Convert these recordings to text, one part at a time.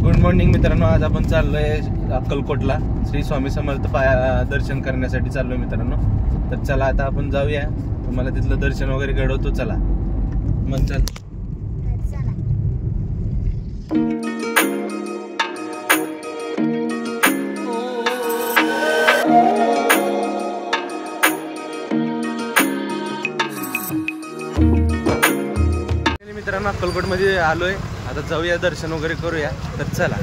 Good morning मित्रांनो, आज आपण चाललोय अक्कलकोटला श्री स्वामी समर्थ दर्शन करण्यासाठी चाललोय मित्रांनो. तर चला आता आपण जाऊया, तुम्हाला तिथलं दर्शन वगैरे घडवतो. चला मग चल. मित्रांनो अक्कलकोट मध्ये आलोय, आता जाऊया दर्शन वगैरे करूया. तर चला.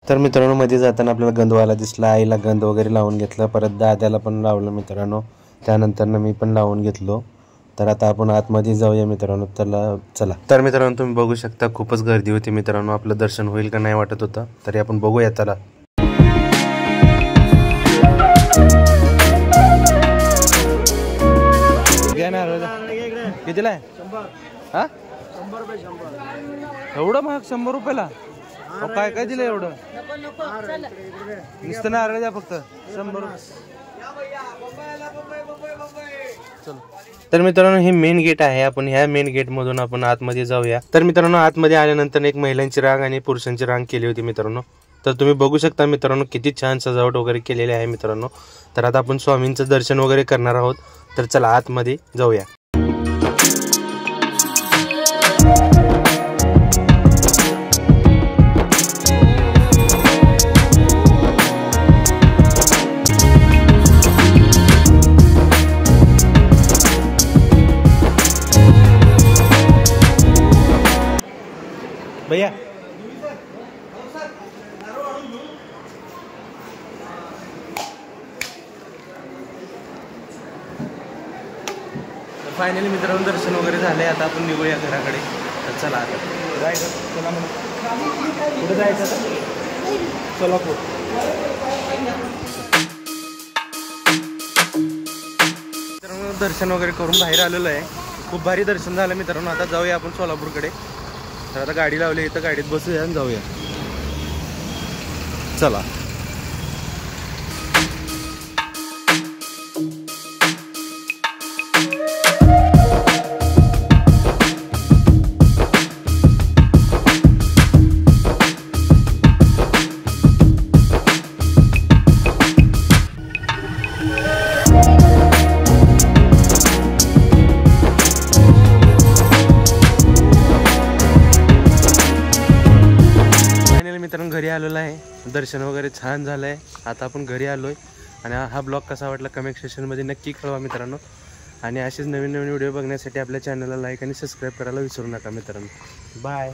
तर मित्रांनो मध्ये जाताना आपल्याला गंधवाला दिसला, आईला गंध वगैरे लावून घेतलं, परत दाद्याला पण लावलं मित्रांनो. त्यानंतर मी पण लावून घेतलो. तर आता आपण आतमध्ये जाऊया मित्रांनो. चला. तर मित्रांनो तुम्ही बघू शकता खूपच गर्दी होती मित्रांनो. आपलं दर्शन होईल का नाही वाटत होतं, तरी आपण बघूया. चला. कितीला आहे? 100 रुपये. एवढं महाग? 100 रुपयाला? काय काय दिलं एवढं? नुसतं नारळ द्या फक्त. 100 रुपये. तर मित्रांनो हे मेन गेट आहे. आपण ह्या मेन गेट मधून आपण आतमध्ये जाऊया. तर मित्रांनो आतमध्ये आल्यानंतर एक महिलांची रांग आणि पुरुषांची रांग केली होती मित्रांनो. तर तुम्ही बघू शकता मित्रांनो किती छान सजावट वगैरे केलेली आहे मित्रांनो. तर आता आपण स्वामींचं दर्शन वगैरे करणार आहोत. तर चला आतमध्ये जाऊया. भैया फायनली मित्रांनो दर्शन वगैरे झाले. आता आपण निघूया घराकडे. तर चला आता जायचं. चला म्हणून कुठे जायचं आता? सोलापूर. मित्रांनो दर्शन वगैरे करून बाहेर आलेलो आहे. खूप भारी दर्शन झालं मित्रांनो. आता जाऊया आपण सोलापूरकडे. तर आता गाडी लावली, इथं गाडीत बसूया आणि जाऊया. चला. मित्रांनो घरी आलेलो आहे. दर्शन वगैरे छान झालंय. आता आपण घरी आलोय. आणि हा ब्लॉग कसा वाटला कमेंट सेक्शनमध्ये नक्की कळवा मित्रांनो. आणि असेच नवीन नवीन व्हिडिओ बघण्यासाठी आपल्या चॅनलला लाईक आणि सबस्क्राईब करायला विसरू नका मित्रांनो. बाय.